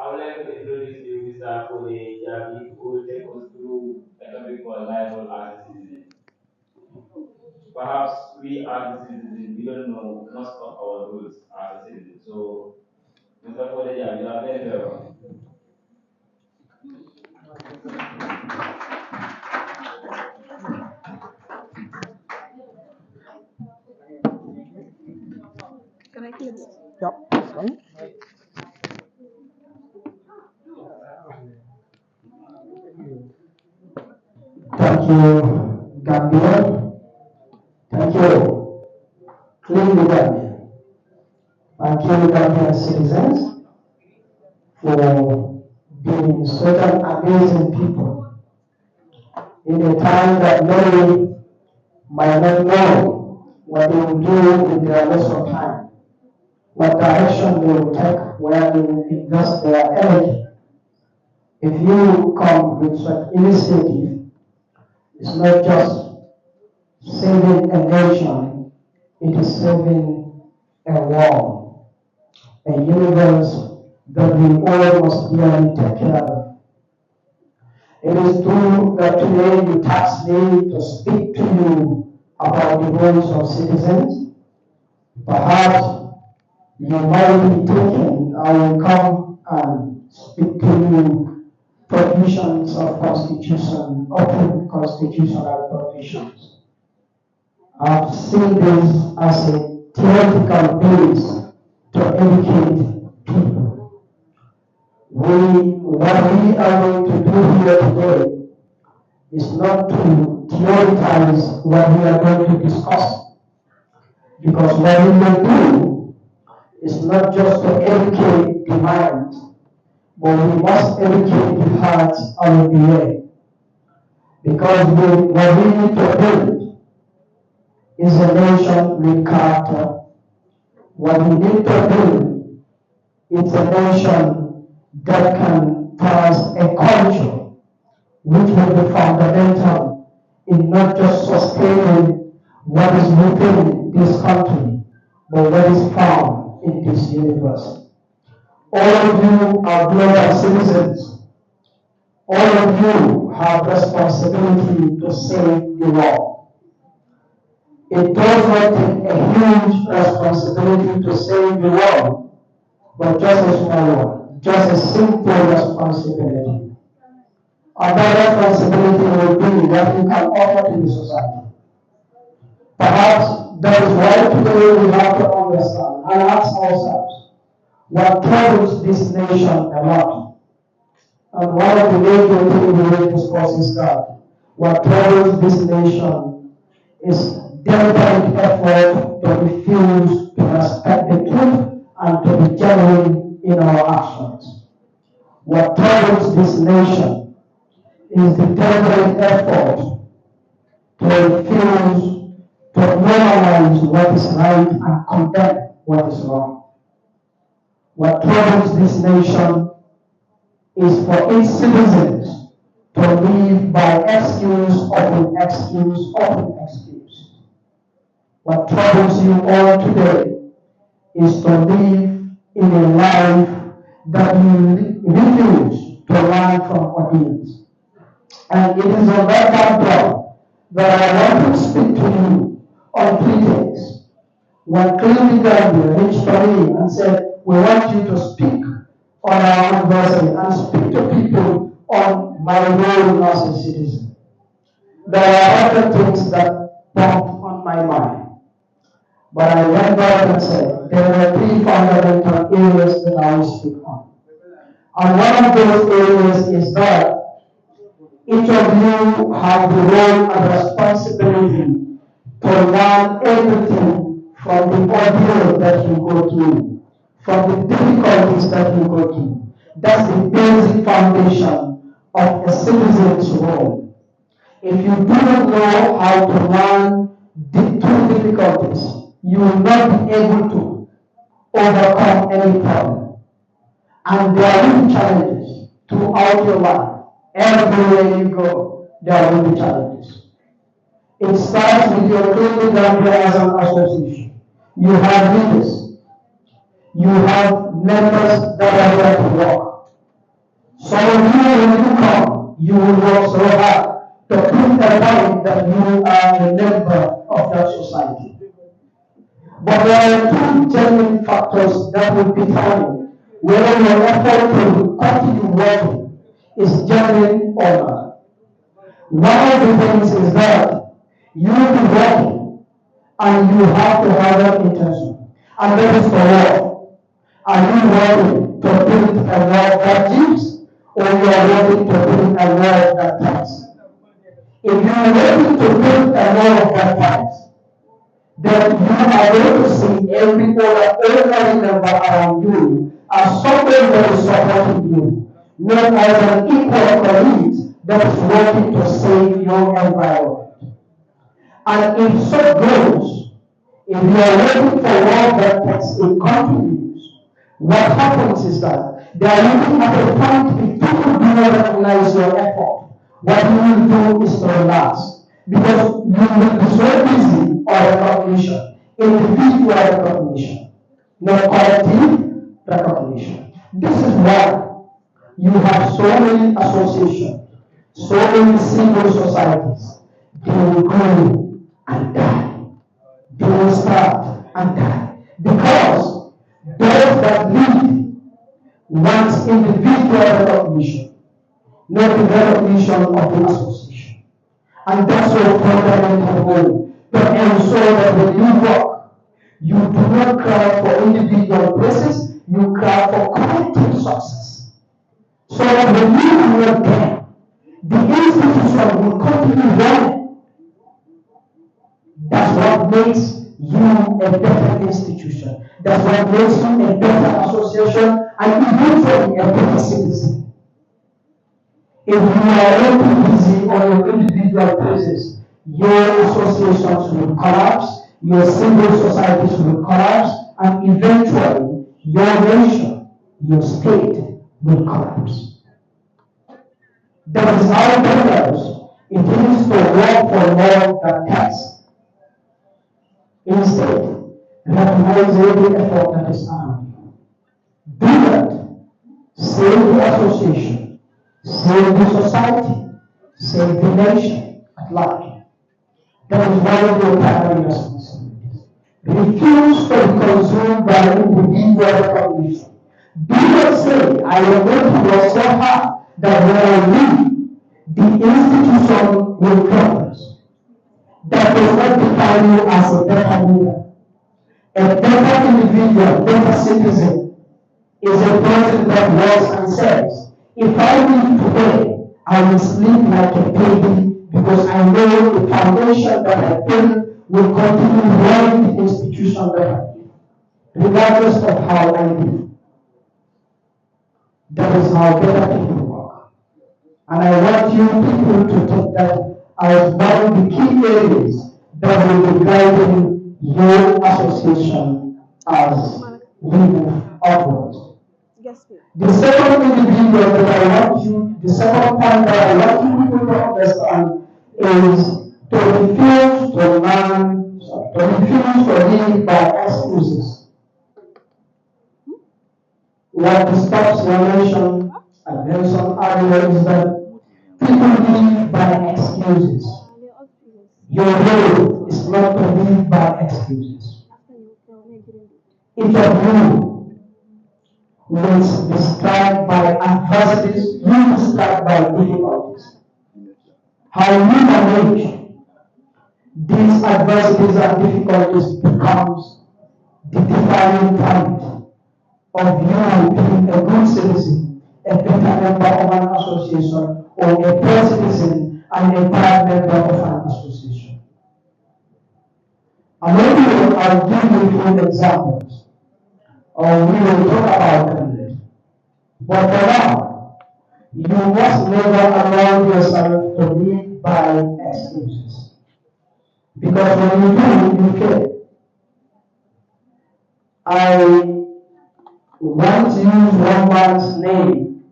I would like to introduce you Mr. Foday Jabbi, who will take us through a topic called liable as a citizen. Perhaps we as a citizen, we don't know most of our rules as a citizen. So, Mr. Foday Jabbi, you are very welcome. Yep, that's fine. Thank you, Gambia. Thank you, Clean the Gambia. Thank you, Gambian citizens, for being such an amazing people in a time that many might not know what they will do with their rest of time, what direction they will take, where they will invest their energy. If you come with such initiative, it's not just saving a nation, it is saving a world, a universe that we all must dearly take care of. It is true that today you task me to speak to you about the roles of citizens. Perhaps you might be thinking I will come and speak to you provisions of constitution, open constitutional provisions. I've seen this as a theoretical base to educate people. What we are going to do here today is not to theorize what we are going to discuss. Because what we will do is not just to educate the mind, but we must educate the heart along the way. Because what we need to build is a nation with character. What we need to build is a nation that can pass a culture which will be fundamental in not just sustaining what is within this country, but what is found in this universe. All of you are global citizens. All of you have responsibility to save the world. It does not take a huge responsibility to save the world, but just a small one, just a simple responsibility. And that responsibility will be what you can offer to the society. Perhaps that is why today we have to understand and ask ourselves what troubles this nation a lot. And one of the major things we will discuss is that what troubles this nation is deliberate effort to refuse to respect the truth and to be genuine in our actions. What troubles this nation is the deliberate effort to refuse to normalize what is right and condemn what is wrong. What troubles this nation is for its citizens to live by excuse, open excuse, open excuse. What troubles you all today is to live in a life that you refuse to learn from audience. And it is on that background that I want to speak to you on 3 things. When Clean the Gambia reached to me and said, we want you to speak on our anniversary and speak to people on my role as a citizen. There are other things that popped on my mind. But I went back and said, there are 3 fundamental areas that I will speak on. And one of those areas is that each of you have the role and responsibility to learn everything from the ordeal that you go through, from the difficulties that you go through. That's the basic foundation of a citizen's role. If you do not know how to learn through difficulties, you will not be able to overcome any problem. And there will be challenges throughout your life. Everywhere you go, there will be challenges. It starts with your Clean the Gambia as an association. You have leaders. You have members that are there to work. You will work so hard to prove the point that you are a member of that society. But there are two genuine factors that will determine whether your effort to continue working is genuine or not. One of the things is that you will be working and you have to have that intention. And that is the work. Are you working to build a world that gives, or you are working to build a world that takes? If you are working to build a world that takes, then you are going to see every other ordinary member around you as someone that is supporting you, not as an equal colleague that is working to save your environment. And if so goes, if you are working for work that takes a contributes, what happens is that they are looking at a point if people do not recognize your effort, what you will do is to relax. Because you will be so busy on recognition, individual recognition, not collective recognition. This is why you have so many associations, so many civil societies. They will grow and die. They will start and die. Because those that lead want individual recognition, not the recognition of the association. And that's your fundamental goal, to ensure that when you work, you do not cry for individual praises, you cry for collective success. So that when you are not there, the institution will continue running. That's what makes you a better institution. That's what makes you a better association and eventually a better citizen. If you are only busy on your individual praises, your associations will collapse, your civil societies will collapse, and eventually your nation, your state will collapse. That is how dangerous it is to work for more than tax. Instead, recognize every effort that is around you. Do that. Save the association, save the society, save the nation at large. That is one of your primary responsibilities. Refuse to be consumed by individual recognition. Do not say, I am going to work so hard that when I leave, the institution will collapse. That does not define you as a better leader. A better individual, better citizen, is a person that works and says, if I leave today, I will sleep like a baby because I know the foundation that I built will continue running the institution that I built, regardless of how I live. That is how better people work. And I want you people to take that as one of the key areas that will be guiding your association as we move upwards. The second individual that I want you, the second point that I want you people to understand is to refuse to live by excuses. What disturbs your nation, I mentioned earlier, is that people live by excuses. Your role is not to live by excuses. If your role was described by adversities, you described by difficulties. How you manage these adversities and difficulties becomes the defining point of you being a good citizen, a better member of an association, or a poor citizen and a bad member of an association. And maybe I'll give you two examples, or we will talk about them later. But for now, you must never allow yourself to live by excuses. Because when you do, you fail. I want to use one man's name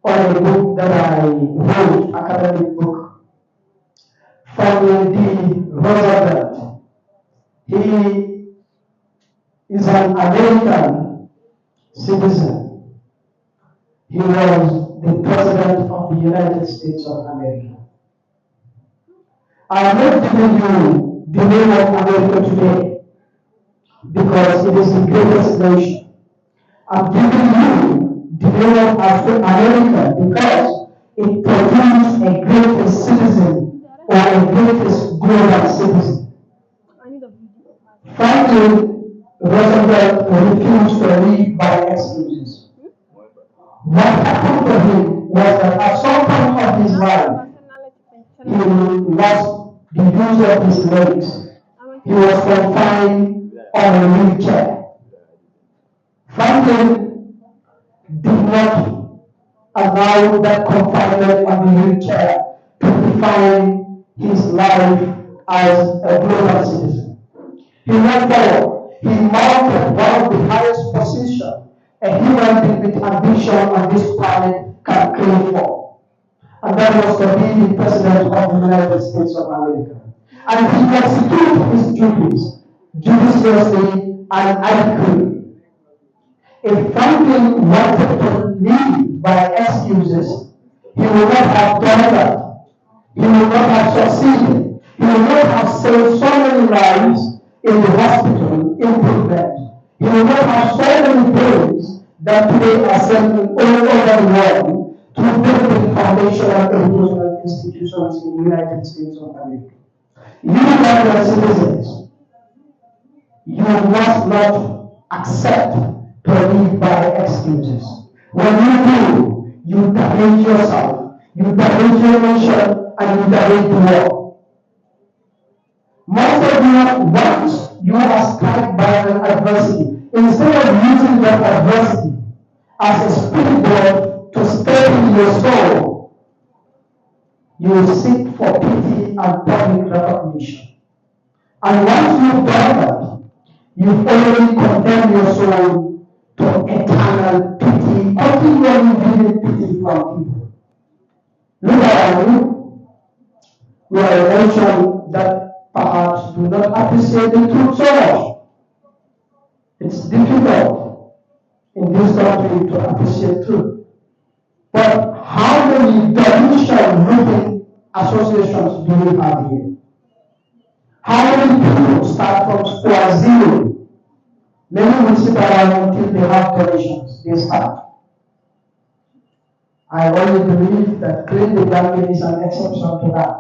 on a book that I wrote, academic book, from the Roosevelt. He is an American citizen. He was the President of the United States of America. I am not giving you the name of America today because it is the greatest nation. I'm giving you the name of America because it produced a greatest citizen or a greatest global citizen. Franklin Roosevelt refused to live by excuses. What happened to him was that at some point of his life, he lost the use of his legs. He was confined on a wheelchair. Franklin did not allow that confinement on the wheelchair to define his life as a global citizen. He went forward. He mounted one of the highest positions a human being with ambition on this planet can claim for. And that was to be the President of the United States of America. And he executed his duties judiciously and adequately. If Franklin wanted to live by excuses, he would not have done that. He would not have succeeded. He would not have saved so many lives in the hospital improvement. He would not have so many brains that today are sending all over the world to build the foundation of educational institutions in the United States of America. You are citizens. You must not accept to live by excuses. When you do, you damage yourself, you damage your nation, and you damage the world. Most of you, once you are struck by an adversity, instead of using that adversity as a springboard to strengthen your soul, you seek for pity and public recognition. And once you've done that, you've already condemned your soul to eternal pity, continually giving pity from people. Look at you. We are a nation that perhaps do not appreciate the truth so much. It's difficult in this country to appreciate truth. But how many delusion-looking associations do we have here? How many people start from square zero? Many will sit around until they have donations. They start. I always believe that Clean the Gambia is an exception to that.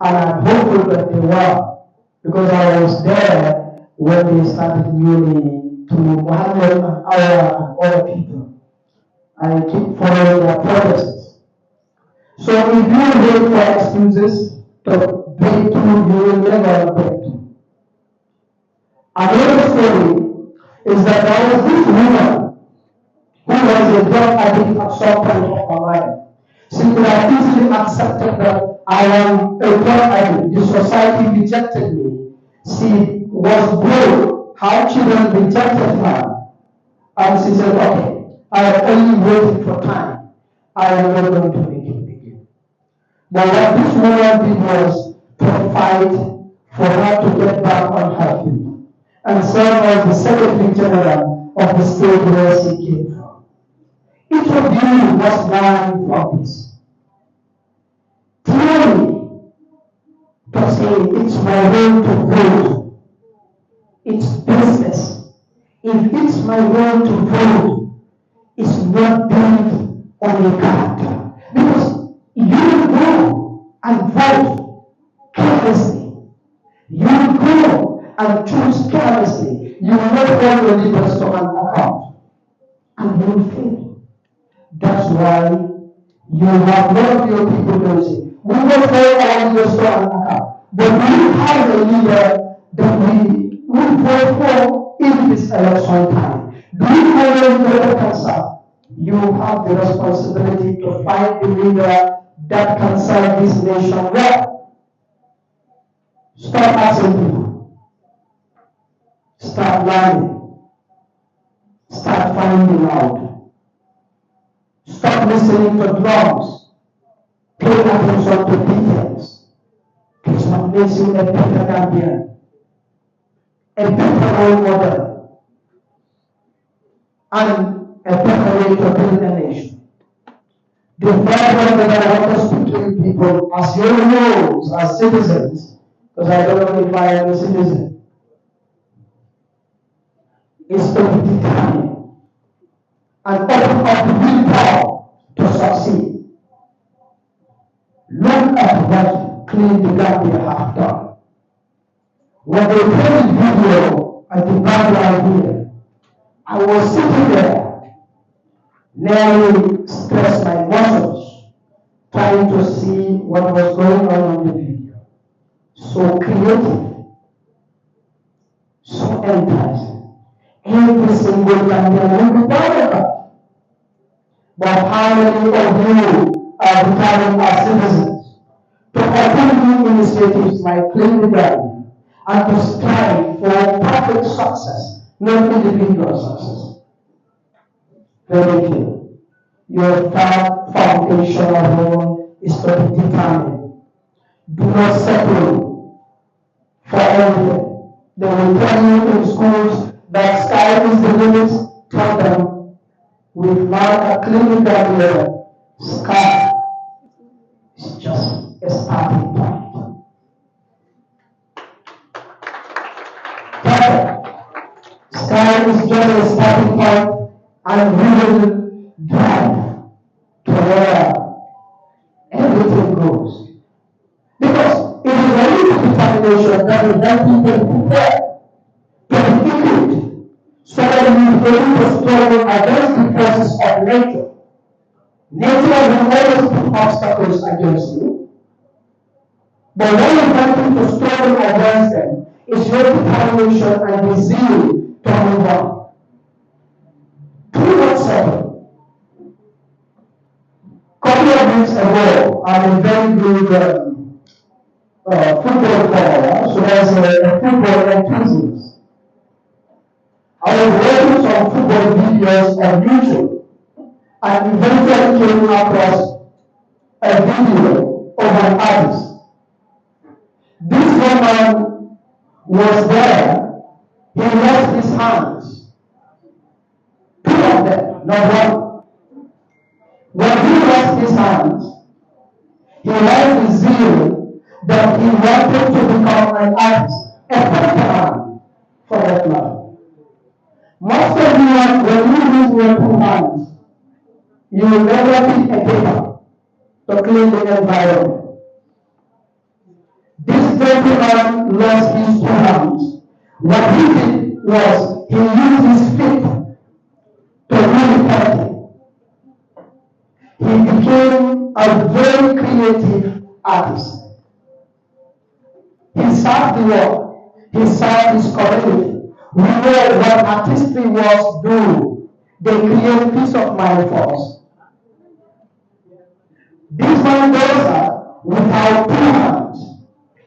And I'm hopeful that they were, because I was there when they started newly to Mohammed and Awa and other people. I keep following their progresses. So if you wait for excuses to break through, you will never break through. Another story is that there was this woman who was a drug addict at some point of her life. She could have easily accepted that I am a drug addict. The society rejected me. She was broke. Her children rejected her. And she said, okay, I am only waiting for time. I am not going to make it again. But what this woman did was to fight for her to get back on her feet and serve as the Secretary General of the state where she came from. Each of you must learn from this. Clearly, to say it's my role to vote, it's business. If it's my role to vote, it's not built on a character. Because you go and vote carelessly. You go and choose carelessly. You will not hold your leaders to an account. And you will fail. That's why you have a lot of your people who say, we will hold our leaders to an account. But we have a leader that we will vote for in this election time. Do you have a leader that can serve? You have the responsibility to find the leader that can serve this nation well. Stop asking people. Start learning. Start finding out. Stop listening to drums. Pay attention to details. It's what makes you a better Gambian, a better role model. And a better way to build a nation. The third one that I want to speak to people as your roles as citizens, because I don't know if I am a citizen, is to be determined and open up the willpower to succeed. Look at what Clean the Gambia have done. When they played the video at the background here, I was sitting there, nearly stressed my muscles, trying to see what was going on the video. So creative, so enticing. Every single Gambian will be proud of that. But how many of you are becoming our citizens to continue initiatives like Clean the Gambia and to strive for perfect success, not individual success? Very clear. Your third foundational role is to be determined. Do not settle for anything. They will tell you in schools that sky is the limit. Tell them, with not a Clean Gambia, sky is just a starting point. Tell them, sky is just a starting point, and we will drive to where everything goes. Because it is only determination that will help people prepare to be equipped so that we will be able to struggle against the forces of nature. Nature will always put obstacles against you. But when you want to struggle against them, it's your determination and the zeal to move on. Do not settle. A couple of weeks ago, I'm a very good football player, so as a football enthusiast. I was watching some football videos on YouTube and eventually came across a video of an artist. This woman was there. He lost his hands. Two of them, not one. When he lost his hands, he had the zeal that he wanted to become an artist, a man for that matter. Most of you, when you lose your two hands, you will never pick a paper to clean the environment. This gentleman lost his two hands. What he did was he used his feet to really fight. He became a very creative artist. He served the world. He served his community. We know what artistry was do. They create peace of mind for us. This man does that without two hands.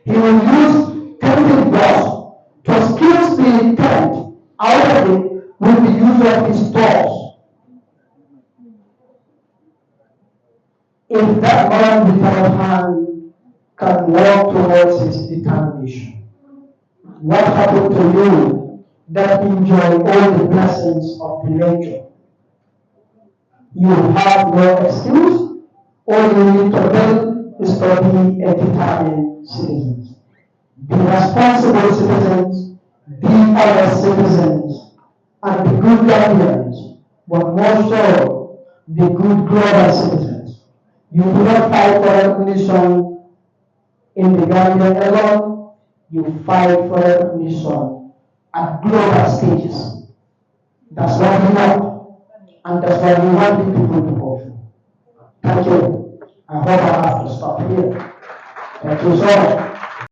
He will use painted brush to squeeze the tent out of it with the use of his toes. If that man without hand can walk towards his determination, what happened to you that enjoy all the blessings of the nature? You have no excuse. All you need to do is to be a determined citizen. Be responsible citizens, be honest citizens, and be good Gambians, but more so, be good global citizens. You do not fight for recognition in the Gambia alone, you fight for recognition at global stages. That's what we want, and that's what we want the people to go for. Thank you. I hope I have to stop here. Thank you so much.